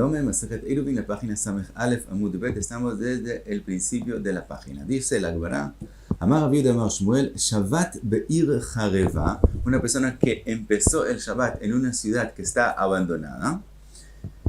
Shalom, Masejet Eruvin, la página Samech Aleph Amud Bet. Estamos desde el principio de la página. Dice la Gemara, Amar Rabbi Amar Shmuel, Shabbat Be'ir Jareva, una persona que empezó el Shabbat en una ciudad que está abandonada.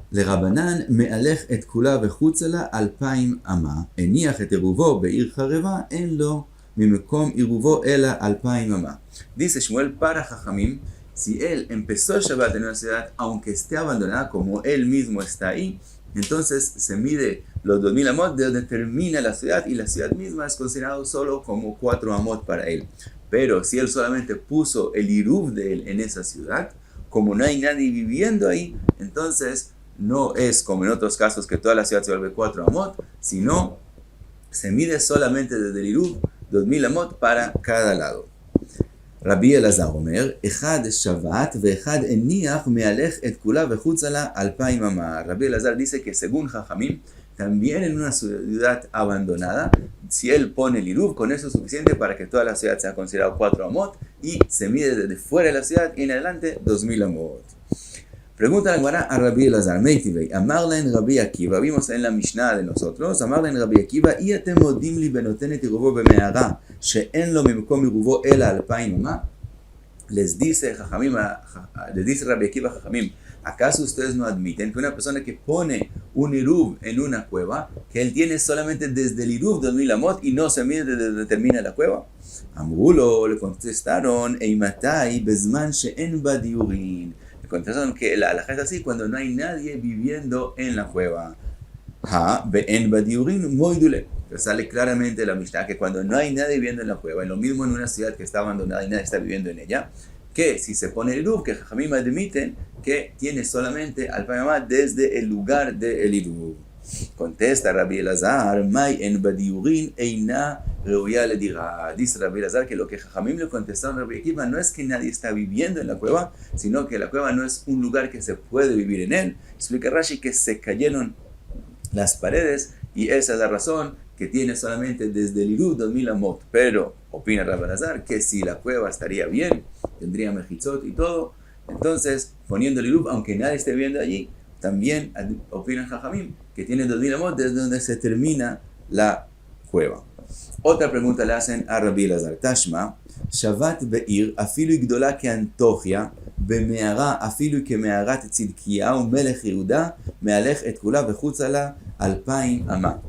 Le Rabanan me'alech et kula vechutzala alpaim ama, eniach et eruvo be'ir Jareva, en lo mimekom iruvo ela alpaim ama. Dice Shmuel para Jajamim, si él empezó el Shabbat en una ciudad, aunque esté abandonada, como él mismo está ahí, entonces se mide los 2000 amot de donde termina la ciudad, y la ciudad misma es considerado solo como 4 amot para él. Pero si él solamente puso el iruv de él en esa ciudad, como no hay nadie viviendo ahí, entonces no es como en otros casos que toda la ciudad se vuelve 4 amot, sino se mide solamente desde el iruv 2000 amot para cada lado. Rabbi Elazar Omer, Echad Shabbat ve'echad eniach me'alech et kula vechutzala alpaim ama. Rabbi Elazar dice que según Jajamim, también en una ciudad abandonada, si él pone el iruv, con eso es suficiente para que toda la ciudad sea considerada 4 amot y se mide desde fuera de la ciudad y en adelante 2000 amot. Pregunta la Gemara a Rabbi Elazar, Meitivei, Amarlen Rabbi Akiva, vimos en la Mishnah de nosotros, Amarlen Rabbi Akiva, y atem modim li benotenet iruvo beme'ara, she'en lo mimkom iruvo ela alpaim ama. Les dice Rabbi Akiva a Jajamim, ¿acaso ustedes no admiten que una persona que pone un iruv en una cueva, que él tiene solamente desde el iruv 2000 amot y no se mide desde donde termina la cueva? Amrulo, le contestaron, Eimatai bezman she'en ba diurin. Contestaron que la halajá es así cuando no hay nadie viviendo en la cueva. Ha, be'en badiurin moidule. Sale claramente la Mishnah que cuando no hay nadie viviendo en la cueva, y lo mismo en una ciudad que está abandonada y nadie está viviendo en ella, que si se pone el iruv, que Jajamim admiten que tiene solamente al payamá desde el lugar del iruv. Contesta Rabbi Elazar, Mai en badiurin eina reuya le dirá. Dice Rabbi Elazar que lo que Jajamim le contestaron a Rabbi Akiva no es que nadie está viviendo en la cueva, sino que la cueva no es un lugar que se puede vivir en él. Explica Rashi que se cayeron las paredes y esa es la razón que tiene solamente desde el iruv 2000 amot. Pero opina Rabbi Elazar que si la cueva estaría bien, tendría mejitzot y todo, entonces poniendo el iruv, aunque nadie esté viviendo allí, también opinan Jajamim que tiene 2000 amot desde donde se termina la cueva. Otra pregunta le hacen a Rabbi Elazar. Tashma, Shabbat be'ir, afilu igdola que Antochia, be'me'ara, afilu que me'arat tzidkiyahu, melech Yehuda, me'alech et kula vechutzala alpaim ama.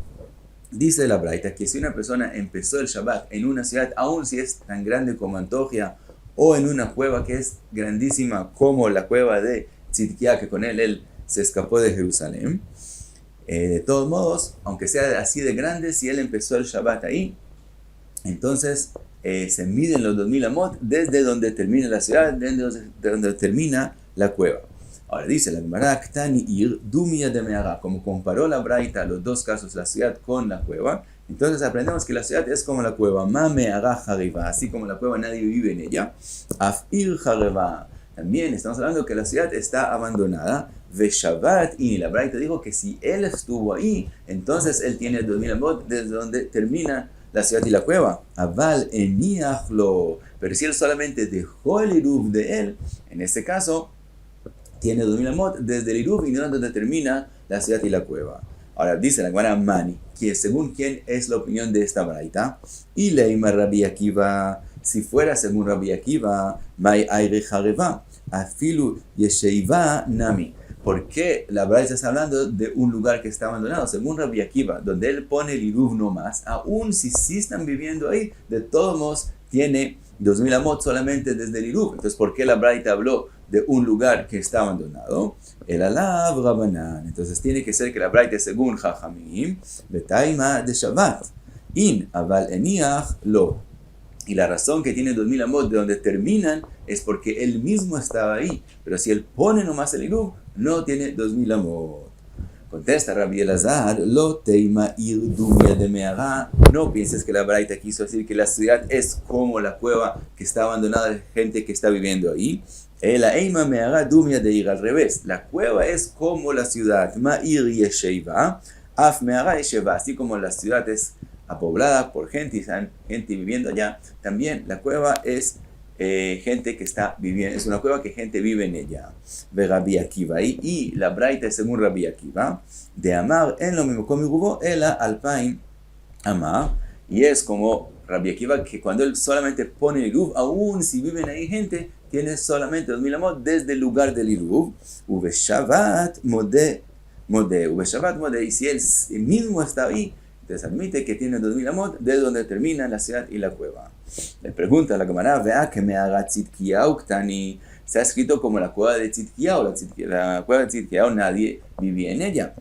Dice la Braita que si una persona empezó el Shabbat en una ciudad, aun si es tan grande como Antochia, o en una cueva que es grandísima como la cueva de Tzidkiah, que con él se escapó de Jerusalén, de todos modos, aunque sea así de grande, si él empezó el Shabbat ahí, entonces se miden los 2000 amot desde donde termina la ciudad, desde donde termina la cueva. Ahora dice la Gemara, Ktani ir dumia de me'ara, como comparó la Braita los dos casos, la ciudad con la cueva, entonces aprendemos que la ciudad es como la cueva, ma me'ara jareva, así como la cueva nadie vive en ella, afir jareva. También estamos hablando que la ciudad está abandonada. Veshabat, y la Braita dijo que si él estuvo ahí, entonces él tiene 2000 amot desde donde termina la ciudad y la cueva. Aval eniachlo. Pero si él solamente dejó el iruv de él, en este caso, tiene 2000 amot desde el iruv y no donde termina la ciudad y la cueva. Ahora dice la Gemara Mani, que según quién es la opinión de esta Braita, y leima Rabbi Akiva, si fuera según Rabbi Akiva, mai aire jareva, afilu yesheiva nami. ¿Por qué la Braita está hablando de un lugar que está abandonado? Según Rabbi Akiva, donde él pone el iruv nomás, aún si sí están viviendo ahí, de todos modos tiene 2000 amot solamente desde el iruv. Entonces, ¿por qué la Braita habló de un lugar que está abandonado? El alav rabanan. Entonces, tiene que ser que la Braita según Jajamim, betaima de Shabbat, in aval eniach lo. Y la razón que tiene 2000 amot de donde terminan es porque él mismo estaba ahí. Pero si él pone nomás el iruv, no tiene 2000 amot. Contesta Rabbi Elazar, lo teima ir dumia de me'ara. No pienses que la Braita quiso decir que la ciudad es como la cueva que está abandonada de gente que está viviendo ahí. La eima me'ara dumia de ir, al revés. La cueva es como la ciudad. Ma'ir yesheva, af me'ara yesheva. Así como la ciudad es poblada por gente y gente viviendo allá, también la cueva es gente que está viviendo, es una cueva que gente vive en ella. Ve Rabbi Akiva, y la braita es según Rabbi Akiva, de Amar en lo mismo como ela alpain Amar, y es como Rabbi Akiva que cuando él solamente pone el iruv, aún si viven ahí gente, tiene solamente 2000 amot desde el lugar del iruv, ube Shabbat modé, y si él mismo está ahí, entonces admite que tiene 2000 amot desde donde termina la ciudad y la cueva. Le pregunta a la Gemara, vea que me haga Tzidkiyahu Ktani, se ha escrito como la cueva de Tzidkiyahu, la cueva de Tzidkiyahu nadie vivía en ella.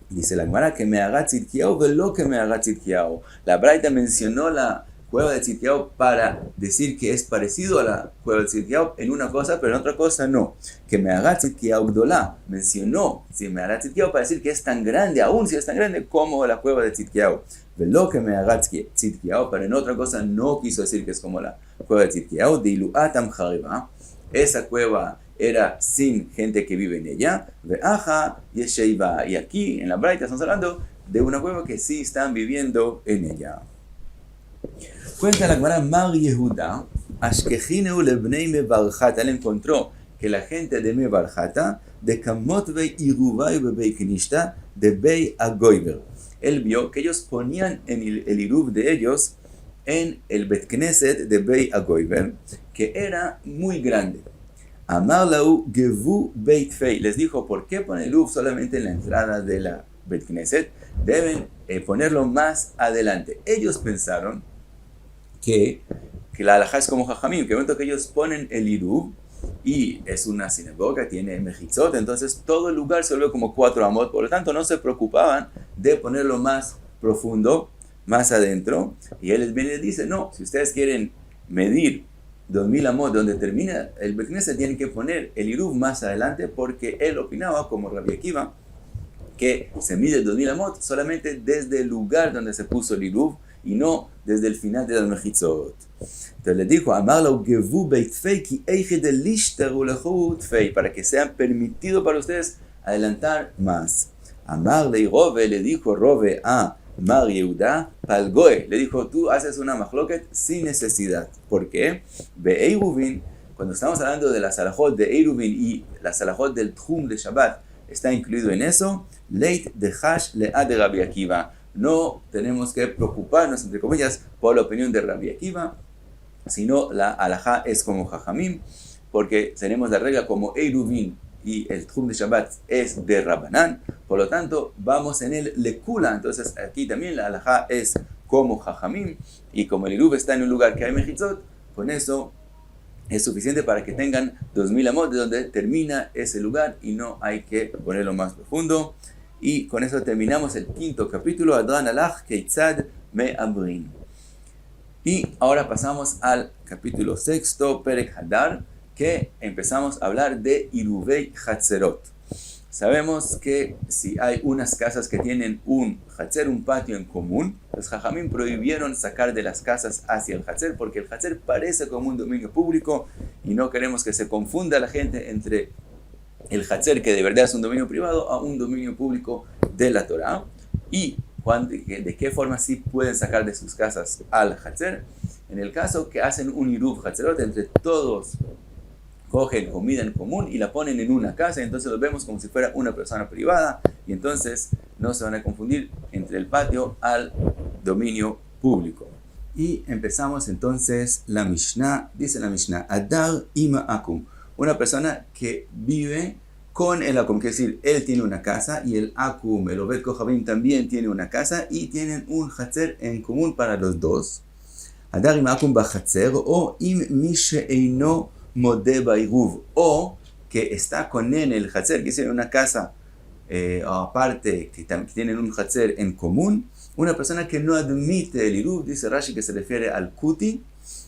Dice la Gemara que me haga Tzidkiyahu, velo que me haga Tzidkiyahu. La Braita mencionó la cueva de Tzidkiyahu para decir que es parecido a la cueva de Tzidkiyahu en una cosa, pero en otra cosa no. Que me haga Tzidkiyahu Gdolá mencionó, si me haga Tzidkiyahu para decir que es tan grande, aún si es tan grande como la cueva de Tzidkiyahu. Velo que me haga Tzidkiyahu, pero en otra cosa no quiso decir que es como la cueva de Tzidkiyahu. Dilu atam chariba, esa cueva era sin gente que vive en ella. Ve'aja yesheiva, y aquí en la Braita estamos hablando de una cueva que sí están viviendo en ella. Cuenta la Gemara, Mar Yehuda, Ashkechineu lebnei Mebarjata, él encontró que la gente de Mebarjata, de Kamot Bey Iruvay Bebei Knishta, de Bey Agoiber, él vio que ellos ponían en el iruv de ellos en el Bet Knesset de Bey Agoiber, que era muy grande. Amar lau gevu Beit Fei, les dijo, ¿por qué ponen el iruv solamente en la entrada de la Bet Knesset? Deben ponerlo más adelante. Ellos pensaron que la halajá es como Jajamim, que el momento que ellos ponen el iruv y es una sinagoga, tiene mejitzot, entonces todo el lugar se vuelve como 4 amot, por lo tanto no se preocupaban de ponerlo más profundo, más adentro, y él les viene y les dice, no, si ustedes quieren medir 2000 amot donde termina el Bet Knesset, tienen que poner el iruv más adelante, porque él opinaba, como Rabbi Akiva, que se mide 2000 amot solamente desde el lugar donde se puso el iruv, y no desde el final de las mejitzot. Entonces le dijo, Amarlo gevu beit fei ki eichede lishtaru lehu tfei, para que sea permitido para ustedes adelantar más. Amarle Rove, le dijo Rove a Mar Yehuda, palgoe, le dijo, tú haces una machloket sin necesidad. ¿Por qué? Be'eiruvin, cuando estamos hablando de las halajot de Eiruvin y las halajot del Tchum de Shabbat, está incluido en eso, leit de hash le'a de Rabbi Akiva. No tenemos que preocuparnos, entre comillas, por la opinión de Rabbi Akiva, sino la halajá es como Jajamim, porque tenemos la regla como Eiruvin y el Tchum de Shabbat es de Rabbanán, por lo tanto vamos en el Lekula, entonces aquí también la halajá es como Jajamim, y como el Iruv está en un lugar que hay mejitzot, con eso es suficiente para que tengan 2000 amot de donde termina ese lugar y no hay que ponerlo más profundo. Y con eso terminamos el 5º capítulo, Adran Alach Keitzad Me'amrin. Y ahora pasamos al capítulo 6, Perek Hadar, que empezamos a hablar de Iruvei Hatzerot. Sabemos que si hay unas casas que tienen un Hatzer, un patio en común, los Jajamim prohibieron sacar de las casas hacia el Hatzer, porque el Hatzer parece como un dominio público y no queremos que se confunda la gente entre el Hatzer, que de verdad es un dominio privado, a un dominio público de la Torah. Y de qué forma sí pueden sacar de sus casas al Hatzer. En el caso que hacen un Iruv Hatzerot, entre todos cogen comida en común y la ponen en una casa, entonces lo vemos como si fuera una persona privada, y entonces no se van a confundir entre el patio al dominio público. Y empezamos entonces la Mishnah. Dice la Mishnah, Adar ima akum, una persona que vive con el akum, quiere decir, él tiene una casa y el akum, el Obed Kohabim también tiene una casa y tienen un hatzer en común para los dos. Adar ima akum bachatzer, o im mi she'eino modeh bairuv, o que está con él en el hatzer, que es una casa aparte, que tienen un hatzer en común. Una persona que no admite el iruv, dice Rashi que se refiere al kuti.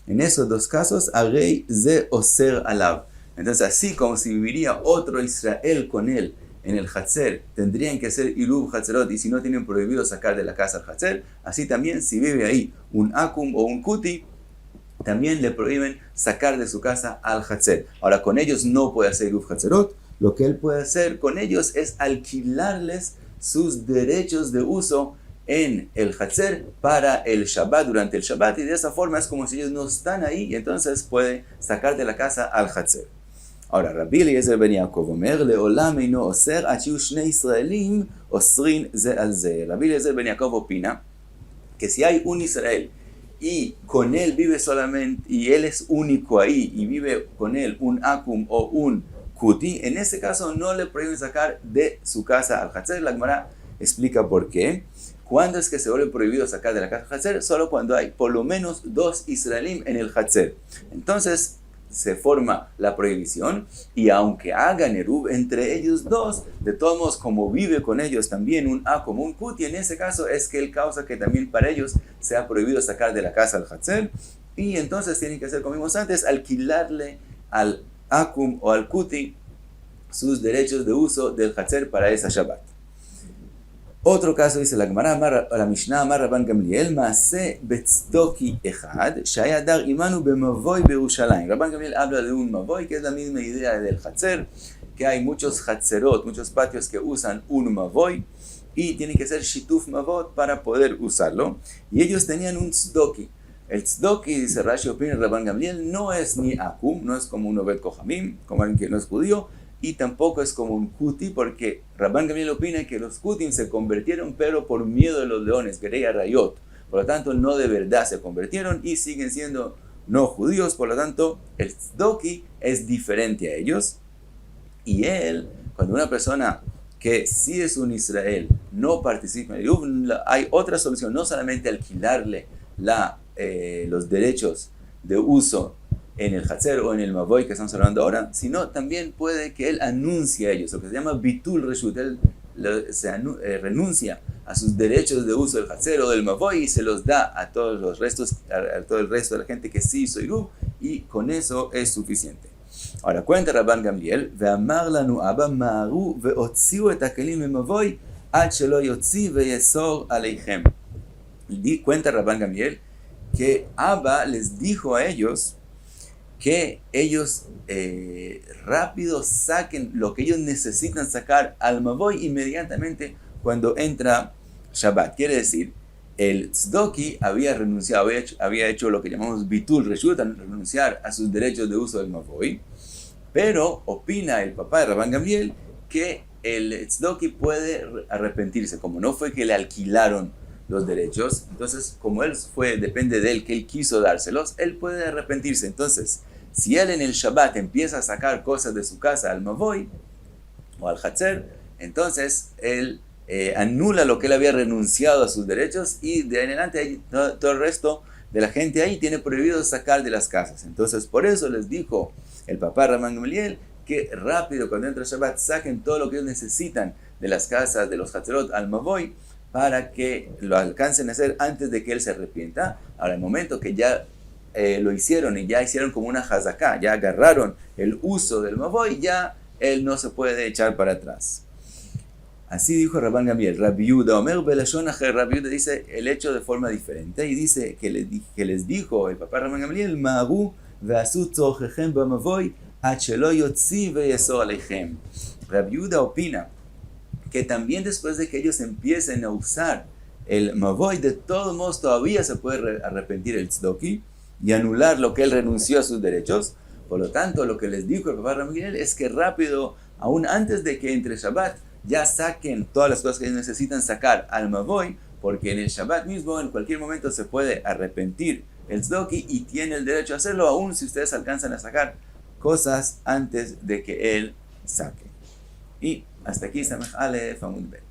En esos dos casos, arei ze oser alav. Entonces, así como si viviría otro Israel con él en el Hatzer, tendrían que hacer Iruv Hatzerot, y si no tienen prohibido sacar de la casa al Hatzer, así también si vive ahí un Akum o un Kuti, también le prohíben sacar de su casa al Hatzer. Ahora, con ellos no puede hacer Iruv Hatzerot, lo que él puede hacer con ellos es alquilarles sus derechos de uso en el Hatzer para el Shabbat, durante el Shabbat, y de esa forma es como si ellos no están ahí y entonces puede sacar de la casa al Hatzer. Ahora, Rabbi Eliezer ben Yaakov omer, לעולם אינו אוסר עד שיהיו שני ישראלים אוסרים זה על זה. Rabbi Eliezer ben Yaakov opina que si hay un Israel y con él vive solamente, y él es único ahí, y vive con él un Akum o un Kuti, en ese caso no le prohíben sacar de su casa al Hatzer. La Gemara explica por qué. ¿Cuándo es que se vuelve prohibido sacar de la casa al Hatzer? Solo cuando hay por lo menos 2 Israelim en el Hatzer. Entonces se forma la prohibición, y aunque hagan Eruv entre ellos dos, de todos modos, como vive con ellos también un Akum, un Kuti, en ese caso es que él causa que también para ellos sea prohibido sacar de la casa al Hatzer, y entonces tienen que hacer como vimos antes, alquilarle al Akum o al Kuti sus derechos de uso del Hatzer para esa Shabbat. Otro caso dice la Gemara, la Mishnah, Amar Rabban Gamliel, Maaseh betzdoki echad, shaya dar imanu bemavoy Berushalayim. Rabban Gamliel habla de un mavoy, que es la misma idea del Hatzer, que hay muchos Hatzerot, muchos patios que usan un mavoy, y tiene que ser shituf mavot para poder usarlo. Y ellos tenían un tzdoki. El tzdoki, dice Rashi, opina Rabban Gamliel, no es ni akum, no es como un Oved Kohamim, como alguien que no es judío, y tampoco es como un Kuti, porque Rabban Gamliel opina que los Kutim se convirtieron, pero por miedo de los leones, Gerei Arayot. Por lo tanto, no de verdad se convirtieron y siguen siendo no judíos. Por lo tanto, el tzdoki es diferente a ellos. Y él, cuando una persona que sí es un Israel no participa en el hay otra solución, no solamente alquilarle los derechos de uso en el Hatzer o en el Mavoy que estamos hablando ahora, sino también puede que él anuncie a ellos, lo que se llama Bitul Reshut. Él renuncia a sus derechos de uso del Hatzer o del Mavoy y se los da a todos los restos, a todo el resto de la gente que sí hizo Iruv, y con eso es suficiente. Ahora cuenta Rabban Gamliel, ve'amar lanu abba ma'aru ve'otziu et hakelim memavoy ad shelo yotzi ve'yesor aleichem. Cuenta Rabban Gamliel que Abba les dijo a ellos que ellos rápido saquen lo que ellos necesitan sacar al Mavoy inmediatamente cuando entra Shabbat. Quiere decir, el tzdoki había renunciado, había hecho lo que llamamos bitul reshut, renunciar a sus derechos de uso del Mavoy, pero opina el papá de Rabban Gamliel que el tzdoki puede arrepentirse, como no fue que le alquilaron los derechos, entonces como depende de él que él quiso dárselos, él puede arrepentirse. Entonces, si él en el Shabbat empieza a sacar cosas de su casa al Mavoy o al Hatzer, entonces él anula lo que él había renunciado a sus derechos, y de ahí en adelante todo el resto de la gente ahí tiene prohibido sacar de las casas. Entonces por eso les dijo el papá Rabban Gamliel que rápido cuando entra Shabbat saquen todo lo que ellos necesitan de las casas de los Hatzerot al Mavoy para que lo alcancen a hacer antes de que él se arrepienta. Ahora, el momento que ya lo hicieron y ya hicieron como una hazaká, ya agarraron el uso del Mavoy, ya él no se puede echar para atrás. Así dijo Rabban Gamliel. Rabbi Yehuda Omer belashon acher. Rabbi Yehuda dice el hecho de forma diferente, y dice que les dijo el papá Rabban Gamliel, ma'aru ve'asu tzorchechem b'mavoy ad shelo yotzi ve'yesor aleichem. Rabbi Yehuda opina que también después de que ellos empiecen a usar el Mavoy, de todos modos todavía se puede arrepentir el tzdoki y anular lo que él renunció a sus derechos. Por lo tanto, lo que les dijo el papá Rabban Gamliel es que rápido, aún antes de que entre Shabbat, ya saquen todas las cosas que ellos necesitan sacar al Mavoy, porque en el Shabbat mismo, en cualquier momento, se puede arrepentir el tzdoki y tiene el derecho a hacerlo, aún si ustedes alcanzan a sacar cosas antes de que él saque. Y hasta aquí, Samech Aleph Amud Bet.